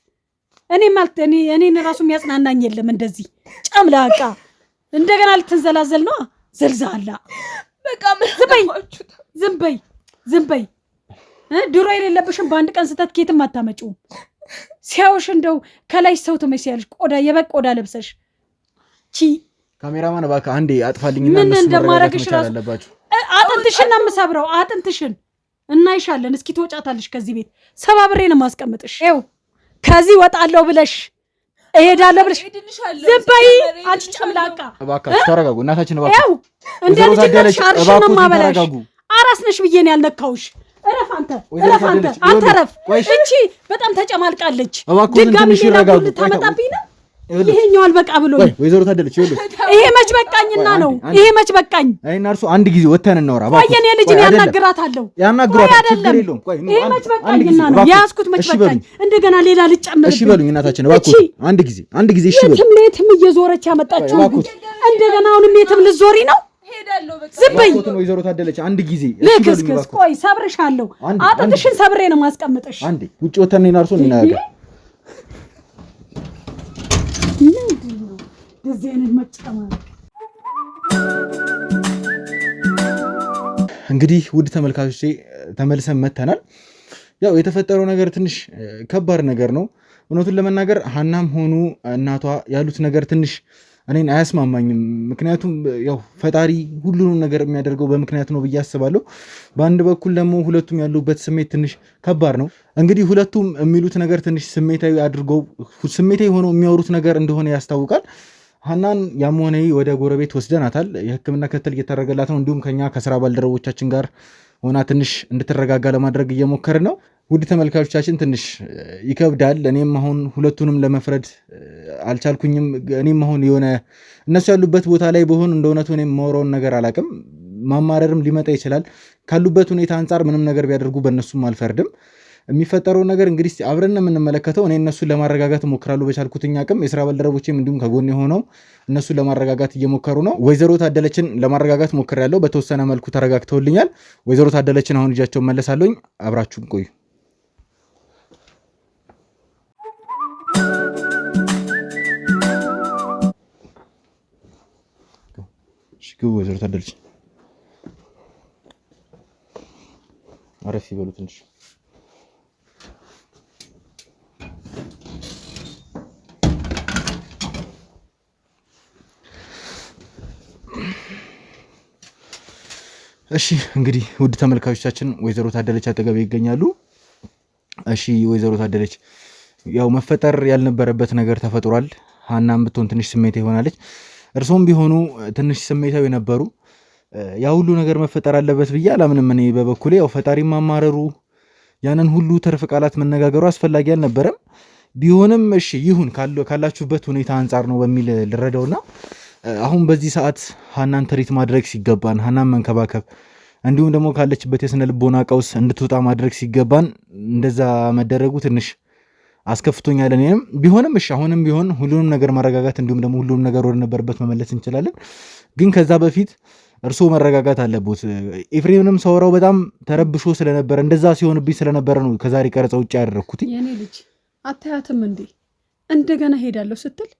እኔን ራሱ የሚያጽናናኝ የለም እንደዚህ ጨምላቃ እንደገና ልትንዘላዘል ነው ዘልዛላ በቃ ዝም በይ ድሮ የሌለብሽም በአንድ ቀን ስተት ኬትም አታመጪውም ሲያውሽ እንደው ከላይ ሰው ትመስያለሽ ቆዳ የበግ ቆዳ ለብሰሽ ቺ ካሜራማን እባክህ አንዴ አጥፋልኝና ምን እንደማረግሽ ራሱ አጥንትሽን ነው የምሰብረው አጥንትሽን እናይሻለን እስኪ ትወጫታለሽ ከዚህ ቤት ሰባብሬ ነው ማስቀምጥሽ ይኸው ከዚህ ወጣለሁ ብለሽ እሄዳለሁ ብለሽ ዝም በይ አንቺ ጨምላቃ እባክህ ተረጋጉ እናታችን እባክህ ይኸው እንደ ልጅነትሽ አርሽን ነው ማበላሽ አራስ ነሽ ብዬ ነው ያልነካውሽ እረፍ አንተ ረፍ እቺ በጣም ተጨማልቃለች ድጋሚ ሌላ ጉድ ታመጣብኝ ነው ይሄኛው አልበቃ ብሎ ወይዘሮ ታደለች ይሄ መች በቃኝና ነው ይሄ መች በቃኝ አይና እርሱ አንድ ጊዜ ወተን እናወራ ወየኔ ልጅን ያናግራታለሁ ችግር የለውም ይሄ መች በቃኝና ነው ያስኩት መች በቃኝ እንደገና ሌላ ልጨምር እሺ በሉኝ እናታችን እባክዎ አንድ ጊዜ እሺ በሉ የትም እየዞረች ያመጣችው እንደገና አሁንም የትም ልዞሪ ነው ሄዳለሁ በቃ ዝም በይ ወይዘሮ ታደለች አንድ ጊዜ ልክስክስ ቆይ ሰብርሻለሁ አጥንትሽን ሰብሬ ነው ማስቀምጥሽ አንዴ ውጪ ወተን እና እርሱ እናያገር እንግዲህ ውድ ተመልካቾቼ ተመልሰን መተናል። ያው የተፈጠረው ነገር ትንሽ ከባድ ነገር ነው። እውነቱን ለመናገር ሀናም ሆኑ እናቷ ያሉት ነገር ትንሽ እኔን አያስማማኝም። ምክንያቱም ያው ፈጣሪ ሁሉንም ነገር የሚያደርገው በምክንያት ነው ብዬ አስባለሁ። በአንድ በኩል ደግሞ ሁለቱም ያሉበት ስሜት ትንሽ ከባድ ነው። እንግዲህ ሁለቱም የሚሉት ነገር ትንሽ ስሜታዊ ሆነው የሚያወሩት ነገር እንደሆነ ያስታውቃል። ሀናን ያም ሆነ ወደ ጎረቤት ወስደናታል። የሕክምና ክትትል እየተደረገላት ነው። እንዲሁም ከኛ ከስራ ባልደረቦቻችን ጋር ሆና ትንሽ እንድትረጋጋ ለማድረግ እየሞከርን ነው። ውድ ተመልካቾቻችን ትንሽ ይከብዳል። እኔም አሁን ሁለቱንም ለመፍረድ አልቻልኩኝም። እኔም አሁን የሆነ እነሱ ያሉበት ቦታ ላይ በሆን እንደ እውነቱ እኔም የማወራውን ነገር አላቅም። ማማረርም ሊመጣ ይችላል። ካሉበት ሁኔታ አንጻር ምንም ነገር ቢያደርጉ በእነሱም አልፈርድም። የሚፈጠረው ነገር እንግዲህ አብረን የምንመለከተው። እኔ እነሱን ለማረጋጋት እሞክራለሁ በቻልኩትኝ አቅም። የስራ ባልደረቦቼም እንዲሁም ከጎን የሆነው እነሱን ለማረጋጋት እየሞከሩ ነው። ወይዘሮ ታደለችን ለማረጋጋት ሞክሬያለሁ። በተወሰነ መልኩ ተረጋግተውልኛል። ወይዘሮ ታደለችን አሁን እጃቸውን መለሳለሁኝ። አብራችሁም ቆዩ። ወይዘሮ ታደለች አረፍ ይበሉ ትንሽ። እሺ እንግዲህ ውድ ተመልካቾቻችን ወይዘሮ ታደለች አጠገቤ ይገኛሉ። እሺ ወይዘሮ ታደለች ያው መፈጠር ያልነበረበት ነገር ተፈጥሯል። ሀናም ብትሆን ትንሽ ስሜት ይሆናለች። እርሶም ቢሆኑ ትንሽ ስሜታዊ ነበሩ። ያ ሁሉ ነገር መፈጠር አለበት ብዬ አላምንም። እኔ በበኩሌ ያው ፈጣሪ ማማረሩ ያንን ሁሉ ተርፍ ቃላት መነጋገሩ አስፈላጊ አልነበረም። ቢሆንም እሺ ይሁን ካላችሁበት ሁኔታ አንጻር ነው በሚል ልረዳውና አሁን በዚህ ሰዓት ሀናን ትሪት ማድረግ ሲገባን ሀናን መንከባከብ እንዲሁም ደግሞ ካለችበት የስነ ልቦና ቀውስ እንድትወጣ ማድረግ ሲገባን እንደዛ መደረጉ ትንሽ አስከፍቶኛል እኔንም ቢሆንም እሺ አሁንም ቢሆን ሁሉንም ነገር ማረጋጋት እንዲሁም ደግሞ ሁሉንም ነገር ወደ ነበርበት መመለስ እንችላለን ግን ከዛ በፊት እርሶ መረጋጋት አለቦት ኤፍሬምንም ሰውራው በጣም ተረብሾ ስለነበረ እንደዛ ሲሆንብኝ ስለነበረ ነው ከዛሬ ቀረጻ ውጪ ያደረኩት የኔ ልጅ አታያትም እንዴ እንደገና ሄዳለሁ ስትል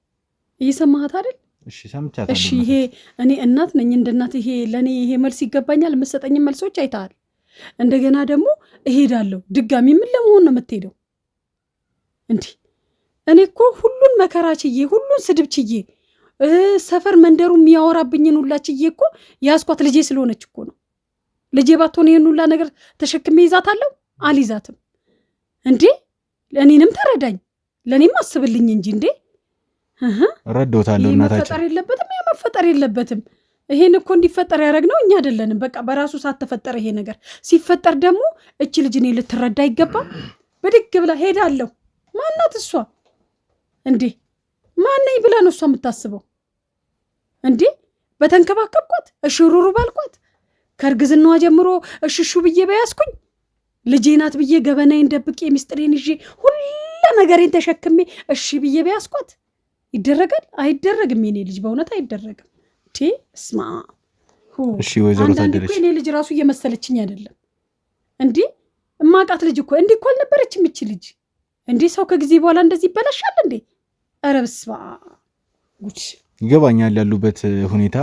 እየሰማሃት አይደል እሺ ሰምቻታለሁ እሺ ይሄ እኔ እናት ነኝ እንደ እናት ይሄ ለኔ ይሄ መልስ ይገባኛል መሰጠኝ መልሶች አይታል እንደገና ደግሞ እሄዳለሁ ድጋሚ ምን ለመሆን ነው የምትሄደው እንዴ እኔ እኮ ሁሉን መከራችዬ ሁሉን ስድብችዬ ሰፈር መንደሩ የሚያወራብኝን ሁላችዬ እኮ ያስኳት ልጄ ስለሆነች እኮ ነው ልጄ ባትሆን ይሄን ሁላ ነገር ተሸክሜ ይዛታለሁ አልይዛትም እንዴ ለኔንም ተረዳኝ ለኔም አስብልኝ እንጂ እንዴ ረዶታለሁ እናታችን መፈጠር የለበትም ያ መፈጠር የለበትም ይሄን እኮ እንዲፈጠር ያደረግነው እኛ አይደለንም በቃ በራሱ ሳትፈጠር ይሄ ነገር ሲፈጠር ደግሞ እቺ ልጅ እኔ ልትረዳ ይገባ በድግ ብላ ሄዳለሁ ማናት እሷ እንዴ ማነኝ ብላ ነው እሷ የምታስበው እንዴ በተንከባከብኳት እሽሩሩ ባልኳት ከርግዝናዋ ጀምሮ እሽሹ ብዬ በያስኩኝ ልጄ ናት ብዬ ገበናዬን ደብቄ ሚስጥሬን ይዤ ሁሉ ነገሬን ተሸክሜ እሺ ብዬ በያስኳት ይደረጋል አይደረግም የኔ ልጅ በእውነት አይደረግም ቲ እስማ እሺ ወይዘሮ ታደለች እኔ ልጅ ራሱ እየመሰለችኝ አይደለም እንዴ እማቃት ልጅ እኮ እንዴ እኮ አልነበረችም እቺ ልጅ እንዴ ሰው ከጊዜ በኋላ እንደዚህ ይበላሻል እንዴ ኧረ በስመ አብ ጉድ ይገባኛል ያሉበት ሁኔታ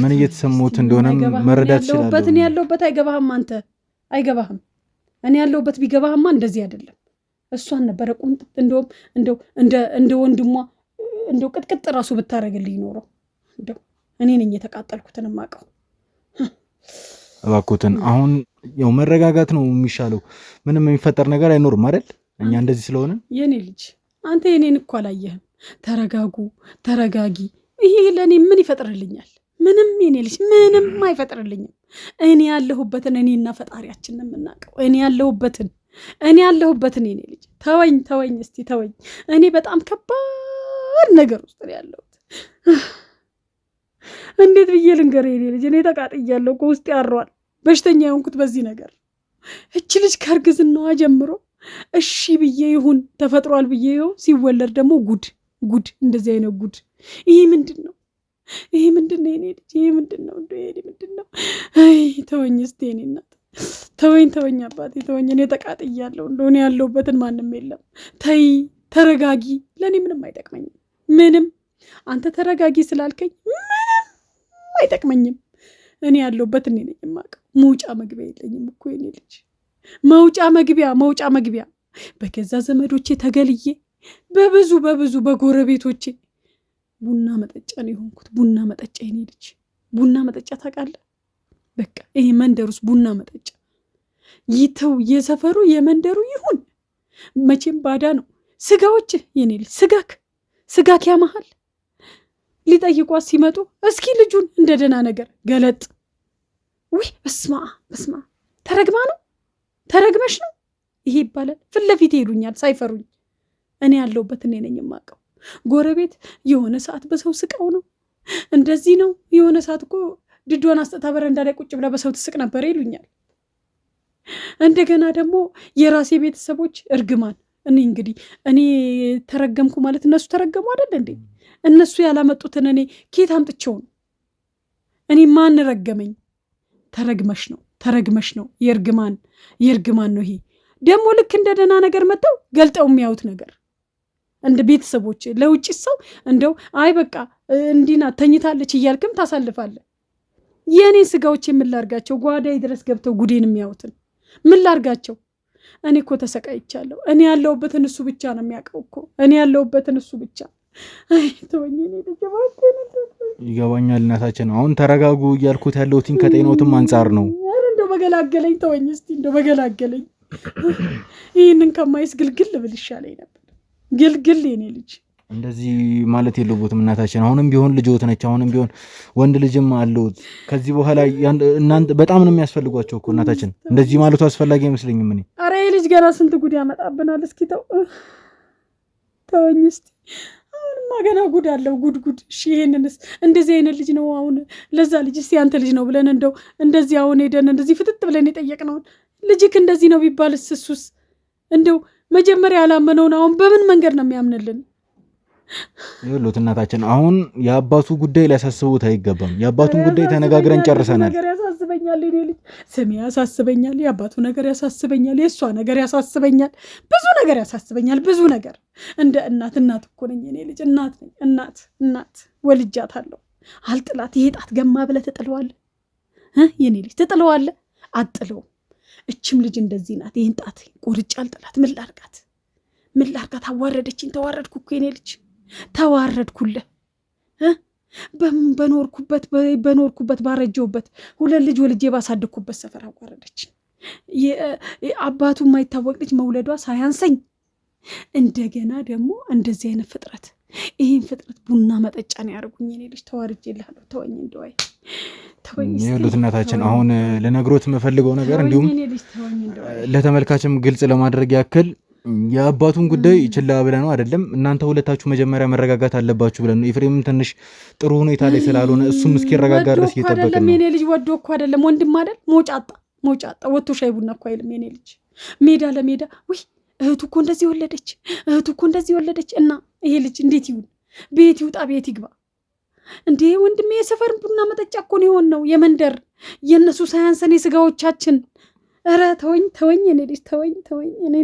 ምን እየተሰሙት እንደሆነ መረዳት ይችላል ያለውበት እኔ ያለውበት አይገባህም አንተ አይገባህም እኔ ያለውበት ቢገባህማ እንደዚህ አይደለም እሷን ነበር ቁምጥጥ እንደው እንደ ወንድሟ እንደው ቅጥቅጥ ራሱ ብታረግልኝ ኖሮ እንደው እኔ ነኝ የተቃጠልኩትን ማቀው እባክዎትን አሁን ያው መረጋጋት ነው የሚሻለው ምንም የሚፈጠር ነገር አይኖርም አይደል እኛ እንደዚህ ስለሆነ የኔ ልጅ አንተ የኔን እኮ አላየህም ተረጋጊ ይሄ ለኔ ምን ይፈጥርልኛል ምንም የኔ ልጅ ምንም አይፈጥርልኝም እኔ ያለሁበትን እኔና ፈጣሪያችን ነው የምናቀው እኔ ያለሁበትን የኔ ልጅ ተወኝ እስቲ ተወኝ እኔ በጣም ከባድ ነገር ውስጥ ነው ያለሁት እንዴት ብዬ ልንገርህ የኔ ልጅ እኔ ተቃጥያለሁ እኮ ውስጥ ያሯል በሽተኛ የሆንኩት በዚህ ነገር እቺ ልጅ ከርግዝናዋ ጀምሮ እሺ ብዬ ይሁን ተፈጥሯል ብዬ ይሁን ሲወለድ ደግሞ ጉድ እንደዚህ አይነት ጉድ ይሄ ምንድነው የኔ ልጅ ይሄ ምንድነው አይ ተወኝ እስቲ የኔ እናት ተወኝ አባቴ ተወኝ እኔ ተቃጥያለሁ እንደሆነ ያለውበትን ማንም የለም ተረጋጊ ለኔ ምንም አይጠቅመኝም ምንም አንተ ተረጋጊ ስላልከኝ ምንም አይጠቅመኝም እኔ ያለውበት እኔ ነኝ የማውቀው መውጫ መግቢያ የለኝም እኮ የኔ ልጅ መውጫ መግቢያ በገዛ ዘመዶቼ ተገልዬ በብዙ በጎረቤቶቼ ቡና መጠጫ ነው የሆንኩት ቡና መጠጫ የኔ ልጅ ቡና መጠጫ ታውቃለህ በቃ ይሄ መንደሩስ ቡና መጠጫ ይተው የሰፈሩ የመንደሩ ይሁን መቼም ባዳ ነው ስጋዎች የኔ ልጅ ስጋክ ያመሃል ሊጠይቋት ሲመጡ እስኪ ልጁን እንደደና ነገር ገለጥ ውይ በስማ ተረግመሽ ነው ይሄ ይባላል ፊት ለፊት ይሄዱኛል ሳይፈሩኝ እኔ ያለውበት እኔ ነኝ የማውቀው ጎረቤት የሆነ ሰዓት በሰው ስቀው ነው እንደዚህ ነው የሆነ ሰዓት እኮ ድዶን አስጠታ በረንዳ ላይ ቁጭ ብላ በሰው ትስቅ ነበር ይሉኛል እንደገና ደግሞ የራሴ ቤተሰቦች እርግማን እኔ ተረገምኩ ማለት እነሱ ተረገሙ አይደል እንዴ እነሱ ያላመጡትን እኔ ኬት አምጥቼው ነው እኔ ማን ረገመኝ ተረግመሽ ነው የእርግማን ነው ይሄ ደግሞ ልክ እንደደና ነገር መጣው ገልጠው የሚያዩት ነገር እንደ ቤተሰቦች ለውጭ ሰው እንደው አይ በቃ እንዲና ተኝታለች እያልክም ታሳልፋለህ የኔ ስጋዎች የምላርጋቸው ጓዳይ ድረስ ገብተው ጉዴን የሚያዩትን ምላርጋቸው እኔ እኮ ተሰቃይቻለሁ እኔ ያለውበትን እሱ ብቻ ነው የሚያውቀው እኮ እኔ ያለውበትን እሱ ብቻ አይ ተወኝ እኔ ልጅ ይገባኛል እናታችን አሁን ተረጋጉ እያልኩት ያለውትን ከጤናውትም አንፃር ነው እንደው በገላገለኝ ተወኝ እስቲ እንደው በገላገለኝ ይሄንን ከማይስ ግልግል ብል ይሻለኝ ነበር ግልግል የኔ ልጅ እንደዚህ ማለት የለውበትም እናታችን አሁንም ቢሆን ልጅዎት ነች አሁንም ቢሆን ወንድ ልጅም አለውት ከዚህ በኋላ እናንተ በጣም ነው የሚያስፈልጓቸው እኮ እናታችን እንደዚህ ማለቱ አስፈላጊ አይመስለኝም እኔ አረ ልጅ ገና ስንት ጉድ ያመጣብናል እስኪ ተወኝ እስቲ አሁንም አሁንማ ገና ጉድ አለው ጉድ። እሺ ይሄንንስ እንደዚህ አይነት ልጅ ነው አሁን ለዛ ልጅ እስቲ አንተ ልጅ ነው ብለን እንደው እንደዚህ አሁን ሄደን እንደዚህ ፍጥጥ ብለን የጠየቅነውን ልጅክ እንደዚህ ነው ቢባልስ እሱስ እንደው መጀመሪያ ያላመነውን አሁን በምን መንገድ ነው የሚያምንልን? ይኸውልዎት እናታችን አሁን የአባቱ ጉዳይ ሊያሳስቡት አይገባም። የአባቱን ጉዳይ ተነጋግረን ጨርሰናል። ነገር ያሳስበኛል፣ እኔ ልጅ ስሜ ያሳስበኛል፣ የአባቱ ነገር ያሳስበኛል፣ የእሷ ነገር ያሳስበኛል፣ ብዙ ነገር ያሳስበኛል፣ ብዙ ነገር። እንደ እናት እኮ ነኝ እኔ ልጅ እናት ነኝ። እናት ወልጃታለሁ። አልጥላት። ይሄ ጣት ገማ ብለህ ትጥለዋለህ? የኔ ልጅ ትጥለዋለህ? አጥለውም። እችም ልጅ እንደዚህ ናት። ይህን ጣት ቆርጬ አልጥላት። ምን ላርጋት? አዋረደችኝ። ተዋረድኩ እኮ የኔ ልጅ ተዋረድኩልህ። በኖርኩበት ባረጀውበት 2 ልጅ ወልጄ ባሳደግኩበት ሰፈር አዋረደችኝ። አባቱ የማይታወቅ ልጅ መውለዷ ሳያንሰኝ እንደገና ደግሞ እንደዚህ አይነት ፍጥረት፣ ይህን ፍጥረት ቡና መጠጫ ነው ያደርጉኝ። እኔ ልጅ ተዋርጄልሃለሁ። ተወኝ እንደዋይ ይኸውልዎት እናታችን አሁን ልነግሮት የምፈልገው ነገር እንዲሁም ለተመልካችም ግልጽ ለማድረግ ያክል የአባቱን ጉዳይ ችላ ብለህ ነው አይደለም። እናንተ ሁለታችሁ መጀመሪያ መረጋጋት አለባችሁ ብለን ነው። ኤፍሬምም ትንሽ ጥሩ ሁኔታ ላይ ስላልሆነ እሱም እስኪረጋጋ ድረስ እየጠበቅን ነው። የኔ ልጅ ወዶ እኮ አይደለም ወንድም አይደል? ሞጫጣ ወጥቶ ሻይ ቡና እኮ አይልም የኔ ልጅ። ሜዳ ለሜዳ ውይ እህቱ እኮ እንደዚህ ወለደች እና ይሄ ልጅ እንዴት ይሁን? ቤት ይውጣ ቤት ይግባ እንዴ? ወንድሜ የሰፈር ቡና መጠጫ እኮ ነው የሆነው። የመንደር የእነሱ ሳያንሰን የስጋዎቻችን። ኧረ ተወኝ እኔ ልጅ ተወኝ እኔ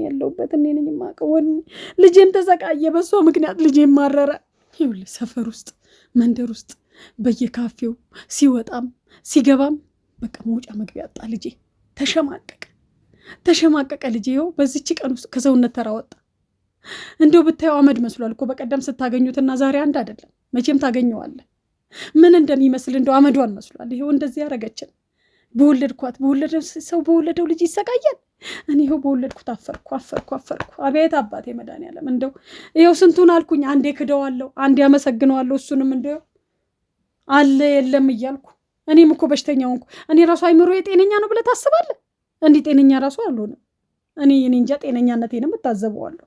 ያለሁበት እኔ ነኝ የማውቀው። ልጄም ተሰቃየ በሷ ምክንያት ልጄም ማረረ። ይኸውልህ ሰፈር ውስጥ መንደር ውስጥ በየካፌው ሲወጣም ሲገባም በቃ መውጫ መግቢያ አጣ። ልጄ ተሸማቀቀ ልጄ። ይኸው በዚች ቀን ውስጥ ከሰውነት ተራ ወጣ። እንደው ብታየው አመድ መስሏል እኮ። በቀደም ስታገኙትና ዛሬ አንድ አይደለም። መቼም ታገኘዋለህ። ምን እንደሚመስል እንደው አመዷን መስሏል። ይኸው እንደዚህ ያረገችን። በወለደው ልጅ ይሰቃያል። እኔ ይኸው በወለድኩት አፈርኩ። አቤት አባቴ መድኃኒዓለም እንደው ይኸው ስንቱን አልኩኝ። አንዴ ክደዋለሁ፣ አንዴ አመሰግነዋለሁ። እሱንም እንደው አለ የለም እያልኩ እኔም እኮ በሽተኛ ሆንኩ። እኔ ራሱ አይምሮ የጤነኛ ነው ብለህ ታስባለህ? እንዲህ ጤነኛ ራሱ አልሆንም። እኔ እንጃ ጤነኛነቴንም እታዘበዋለሁ።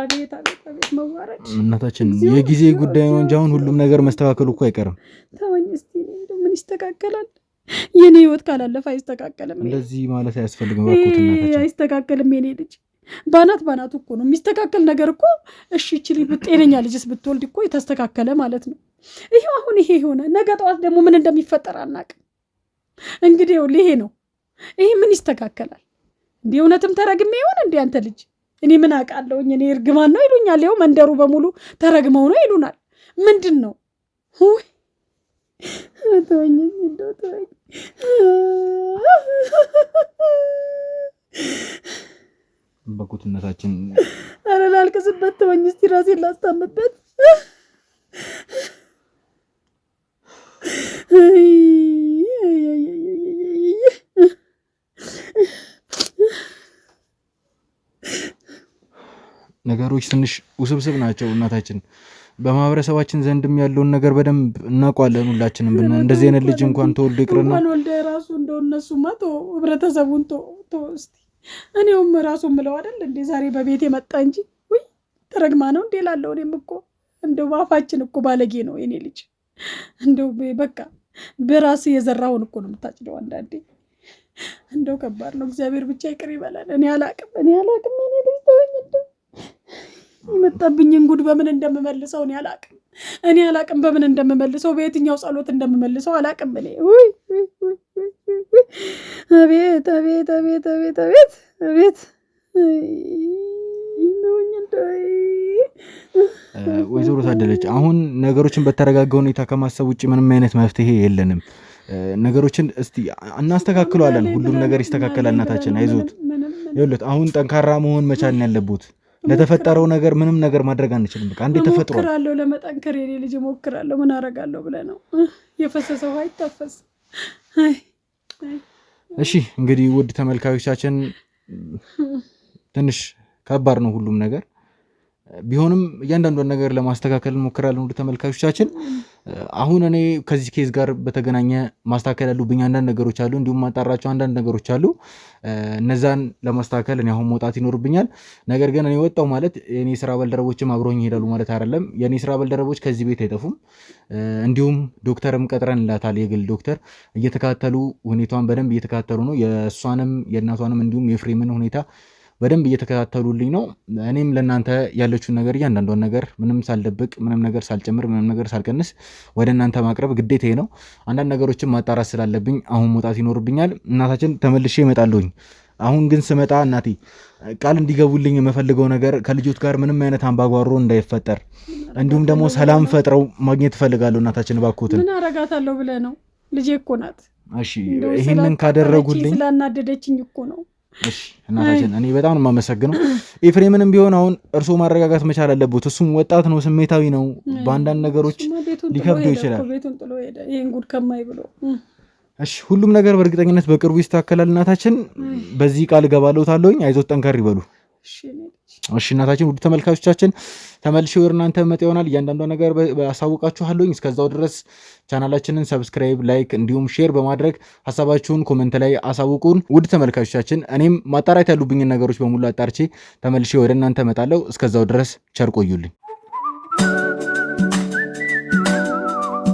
አቤት መዋረድ። እናታችን የጊዜ ጉዳይ ነው እንጂ አሁን ሁሉም ነገር መስተካከሉ እኮ አይቀርም። ተወኝ እስቲ ምን ይስተካከላል? የኔ ህይወት ካላለፈ አይስተካከልም። እንደዚህ ማለት አያስፈልግም። ባክዎት እናታችን አይስተካከልም። የኔ ልጅ ባናቱ እኮ ነው የሚስተካከል ነገር እኮ። እሺ ይችል ጤነኛ ልጅስ ብትወልድ እኮ የተስተካከለ ማለት ነው። ይሄው አሁን ይሄ ሆነ። ነገ ጠዋት ደግሞ ምን እንደሚፈጠር አናውቅም። እንግዲህ ይሄ ነው። ይሄ ምን ይስተካከላል? እንዴ እውነትም ተረግሜ ይሆን እንዴ አንተ ልጅ? እኔ ምን አውቃለሁኝ? እኔ እርግማን ነው ይሉኛል። ይኸው መንደሩ በሙሉ ተረግመው ነው ይሉናል። ምንድን ነው? ተወኝ እንደው ተወኝ። በኩትነታችን ኧረ ላልቅስበት። ተወኝ እስቲ ራሴን ላስታምበት። ነገሮች ትንሽ ውስብስብ ናቸው እናታችን። በማህበረሰባችን ዘንድም ያለውን ነገር በደንብ እናውቀዋለን ሁላችንም። እንደዚህ አይነት ልጅ እንኳን ተወልዶ ይቅርና ወልደ ራሱ እንደው እነሱማ ህብረተሰቡን እስቲ እኔውም ራሱ ምለው አይደል እንዴ ዛሬ በቤት የመጣ እንጂ ውይ ተረግማ ነው እንዴ ላለው። እኔም እኮ እንደው ባፋችን እኮ ባለጌ ነው የኔ ልጅ። እንደው በቃ በራስ የዘራውን እኮ ነው የምታጭደው አንዳንዴ። እንደው ከባድ ነው። እግዚአብሔር ብቻ ይቅር ይበላል። እኔ አላቅም የኔ ልጅ ተወኝ። እንደው የመጣብኝን ጉድ በምን እንደምመልሰው እኔ አላቅም በምን እንደምመልሰው፣ በየትኛው ጸሎት እንደምመልሰው አላቅም። እኔ አቤት ወይዘሮ ታደለች አሁን ነገሮችን በተረጋጋ ሁኔታ ከማሰብ ውጭ ምንም አይነት መፍትሄ የለንም። ነገሮችን እስቲ እናስተካክለዋለን። ሁሉም ነገር ይስተካከላል። እናታችን አይዞት። ይኸውልህ አሁን ጠንካራ መሆን መቻል ነው ያለብዎት። ለተፈጠረው ነገር ምንም ነገር ማድረግ አንችልም። በቃ አንዴ ተፈጥሯል። እሞክራለሁ ለመጠንከር የኔ ልጅ እሞክራለሁ። ምን አደርጋለሁ ብለህ ነው? የፈሰሰው አይታፈስ። እሺ እንግዲህ ውድ ተመልካዮቻችን ትንሽ ከባድ ነው ሁሉም ነገር ቢሆንም እያንዳንዱን ነገር ለማስተካከል እንሞክራለን። ውድ ተመልካዮቻችን አሁን እኔ ከዚህ ኬዝ ጋር በተገናኘ ማስተካከል ያሉብኝ አንዳንድ ነገሮች አሉ፣ እንዲሁም ማጣራቸው አንዳንድ ነገሮች አሉ። እነዛን ለማስተካከል እኔ አሁን መውጣት ይኖርብኛል። ነገር ግን እኔ ወጣው ማለት የኔ ስራ ባልደረቦችም አብሮኝ ይሄዳሉ ማለት አይደለም። የኔ ስራ ባልደረቦች ከዚህ ቤት አይጠፉም። እንዲሁም ዶክተርም ቀጥረንላታል፣ የግል ዶክተር እየተከታተሉ ሁኔታዋን በደንብ እየተከታተሉ ነው። የእሷንም የእናቷንም እንዲሁም የፍሬምን ሁኔታ በደንብ እየተከታተሉልኝ ነው። እኔም ለእናንተ ያለችውን ነገር እያንዳንዷን ነገር ምንም ሳልደብቅ ምንም ነገር ሳልጨምር ምንም ነገር ሳልቀንስ ወደ እናንተ ማቅረብ ግዴታዬ ነው። አንዳንድ ነገሮችን ማጣራት ስላለብኝ አሁን መውጣት ይኖርብኛል። እናታችን ተመልሼ እመጣለሁኝ። አሁን ግን ስመጣ እናቴ ቃል እንዲገቡልኝ የምፈልገው ነገር ከልጆት ጋር ምንም አይነት አምባጓሮ እንዳይፈጠር እንዲሁም ደግሞ ሰላም ፈጥረው ማግኘት እፈልጋለሁ። እናታችን እባክዎትን። ምን አረጋታለሁ ብለህ ነው? ልጄ እኮ ናት። እሺ ይሄንን ካደረጉልኝ ስላናደደችኝ እኮ ነው። እሺ እናታችን እኔ በጣም ነው የማመሰግነው። ኤፍሬምንም ቢሆን አሁን እርስዎ ማረጋጋት መቻል አለበት። እሱም ወጣት ነው፣ ስሜታዊ ነው። በአንዳንድ ነገሮች ሊከብደው ይችላል። ቤቱን ጥሎ ሄደ፣ ይሄን ጉድ ከማይ ብሎ። እሺ ሁሉም ነገር በእርግጠኝነት በቅርቡ ይስተካከላል። እናታችን በዚህ ቃል እገባለሁታለሁኝ። አይዞት ጠንከር ይበሉ። እሺ እናታችን። ውድ ተመልካቾቻችን ተመልሼ ወደ እናንተ መጥ ይሆናል። እያንዳንዷ ነገር አሳውቃችኋለሁኝ። እስከዛው ድረስ ቻናላችንን ሰብስክራይብ፣ ላይክ እንዲሁም ሼር በማድረግ ሀሳባችሁን ኮመንት ላይ አሳውቁን። ውድ ተመልካቾቻችን እኔም ማጣራት ያሉብኝን ነገሮች በሙሉ አጣርቼ ተመልሼ ወደ እናንተ እመጣለሁ። እስከዛው ድረስ ቸር ቆዩልኝ።